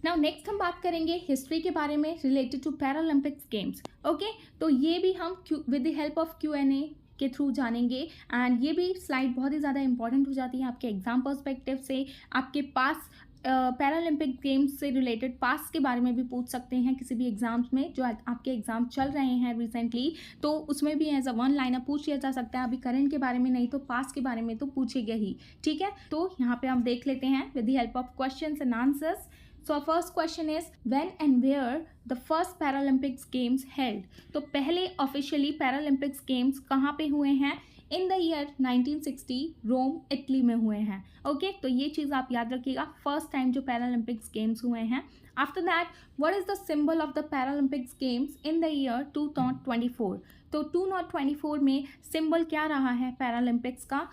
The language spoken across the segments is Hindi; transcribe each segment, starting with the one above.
नाउ नेक्स्ट हम बात करेंगे हिस्ट्री के बारे में related to Paralympics games. Okay, तो ये भी हम with the help of Q&A के थ्रू जानेंगे एंड ये भी स्लाइड बहुत ही ज़्यादा इंपॉर्टेंट हो जाती है आपके एग्जाम पर्सपेक्टिव से। आपके पास पैरालंपिक गेम्स से रिलेटेड पास्ट के बारे में भी पूछ सकते हैं किसी भी एग्जाम्स में, जो आपके एग्जाम चल रहे हैं रिसेंटली, तो उसमें भी एज अ वन लाइनर पूछ लिया जा सकता है। अभी करंट के बारे में नहीं तो पास्ट के बारे में तो पूछेगा ही, ठीक है। तो यहाँ पे हम देख लेते हैं with the help of questions and answers. So our first question is when and where the first Paralympics games held? तो पहले ऑफिशियली पैरालंपिक्स गेम्स कहाँ पे हुए हैं? In the year 1960 Rome Italy में हुए हैं। ओके, तो ये चीज़ आप याद रखिएगा, फर्स्ट टाइम जो पैरालंपिक्स गेम्स हुए हैं। After that, what is the symbol of the Paralympics games in the year 2024? तो 2024 में सिंबल क्या रहा है पैरालंपिक्स का?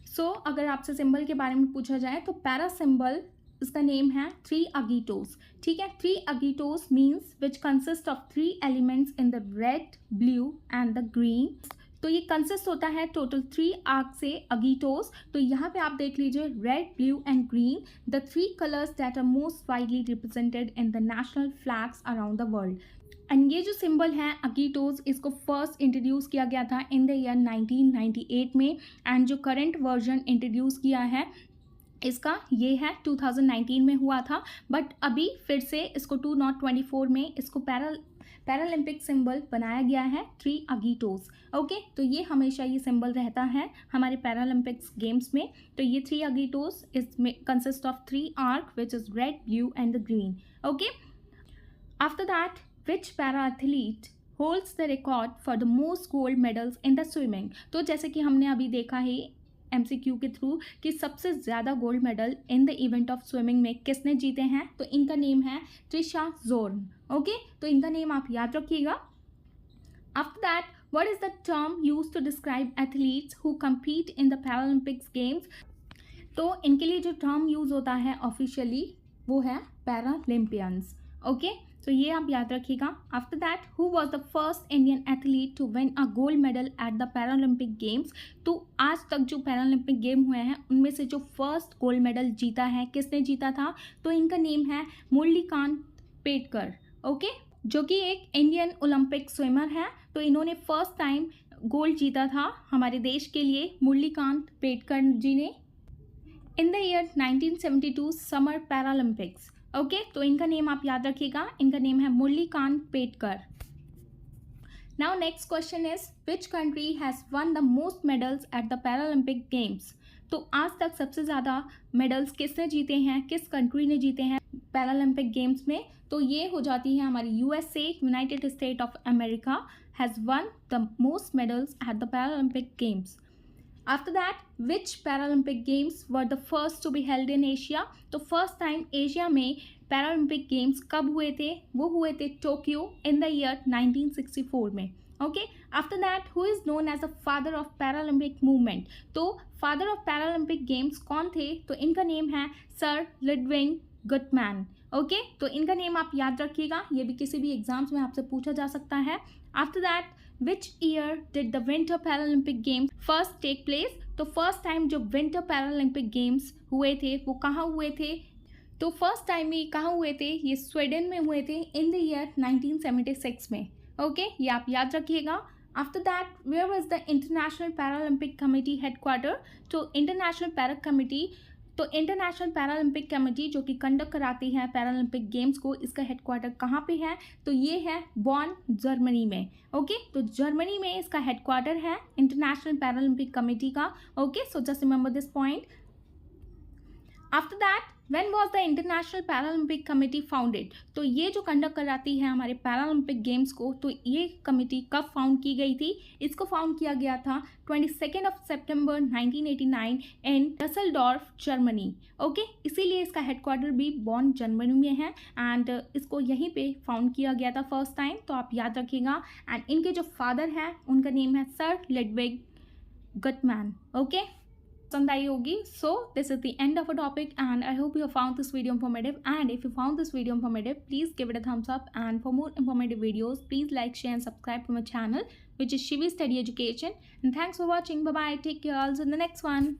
सो अगर आपसे सिंबल के बारे में पूछा जाए तो पैरा सिंबल, इसका नेम है 3 अगीटोस, ठीक है। 3 अगीटोस means which consist of 3 elements in the red, blue and the green. तो ये कंसिस्ट होता है टोटल 3 आर्क से अगीटोस। तो यहाँ पे आप देख लीजिए red, blue and green, the 3 colours that are most widely represented in the national flags around the world. And ये जो सिंबल है अगीटोस, इसको फर्स्ट इंट्रोड्यूस किया गया था इन द ईयर 1998 में एंड जो करंट वर्जन इंट्रोड्यूस किया है इसका ये है 2019 में हुआ था, बट अभी फिर से इसको 2024 में इसको पैरालंपिक सिंबल बनाया गया है 3 अगीटोस। ओके, तो ये हमेशा ये सिंबल रहता है हमारे पैरालंपिक्स गेम्स में। तो ये 3 अगीटोस is consist of 3 arc which is red, blue and the green. Okay, after that which para athlete holds the record for the most gold medals in the swimming? तो जैसे कि हमने अभी देखा है MCQ के थ्रू कि सबसे ज़्यादा gold medal in the event of swimming में किसने जीते हैं, तो इनका नेम है त्रिशा जोर्न। ओके, तो इनका नेम आप याद रखिएगा। After that, what is the term used to describe athletes who compete in the Paralympics games? तो इनके लिए जो टर्म यूज होता है ऑफिशियली वो है पैरालंपियंस। ओके, तो ये आप याद रखिएगा। After that, who was the first Indian athlete to win a gold medal at the Paralympic games? तो आज तक जो पैरालंपिक गेम हुए हैं उनमें से जो फर्स्ट गोल्ड मेडल जीता है, किसने जीता था? तो इनका नेम है मुरलीकांत पेटकर। ओके, जो कि एक इंडियन ओलंपिक स्विमर है। तो इन्होंने फर्स्ट टाइम गोल्ड जीता था हमारे देश के लिए, मुरलीकांत पेटकर जी ने, इन the year 1972 summer Paralympics. Okay, तो इनका नेम आप याद रखिएगा, इनका नेम है Murlikant Petkar. Now next question is which country has won the most medals at the Paralympic games? तो आज तक सबसे ज़्यादा मेडल्स किसने जीते हैं, किस कंट्री ने जीते हैं पैरालंपिक गेम्स में? तो ये हो जाती है हमारी USA, United State of America has won the most medals at the Paralympic games. After that, which Paralympic games were the first to be held in Asia? तो फर्स्ट टाइम एशिया में पैरालंपिक गेम्स कब हुए थे? वो हुए थे टोक्यो इन द ईयर 1964 में। Okay, after that, who is known as the father of Paralympic movement? तो फादर ऑफ पैरालंपिक गेम्स कौन थे? तो इनका नेम है सर लुडविग गुटमैन। ओके, तो इनका नेम आप याद रखिएगा, ये भी किसी भी एग्जाम्स में आपसे पूछा जा सकता है। After that, which year did the winter Paralympic games first take place? तो फर्स्ट टाइम जो विंटर पैरालंपिक गेम्स हुए थे वो कहाँ हुए थे? तो फर्स्ट टाइम ये कहाँ हुए थे? ये स्वीडन में हुए थे इन द ईयर 1976 में। ओके, ये आप याद रखिएगा। After that, where was the international Paralympic committee headquarter? तो इंटरनेशनल पैरालंपिक कमेटी जो कि कंडक्ट कराती है पैरालंपिक गेम्स को, इसका हेडक्वार्टर कहाँ पे है? तो ये है बॉन, जर्मनी में। ओके, तो जर्मनी में इसका हेडक्वार्टर है इंटरनेशनल पैरालंपिक कमेटी का। Okay, so just remember this point. After that, when was the international Paralympic committee founded? तो ये जो कंडक्ट कराती है हमारे पैरालंपिक गेम्स को, तो ये कमेटी कब फाउंड की गई थी? इसको फाउंड किया गया था 22 सितंबर 1989 इन डसेलडॉर्फ, जर्मनी। ओके, इसीलिए इसका हेडक्वार्टर भी बॉन, जर्मनी में है एंड इसको यहीं पे फाउंड किया गया था फर्स्ट टाइम, तो आप याद रखिएगा। एंड इनके जो फादर हैं उनका नेम है सर लुडविग गुटमैन। ओके, पसंद आई होगी। So this is the end of a topic and I hope you found this video informative, and if you found this video informative, please give it a thumbs up, and for more informative videos please like, share and subscribe to my channel, which is Shivi Study Education. And thanks for watching. Bye bye, take care, also in the next one.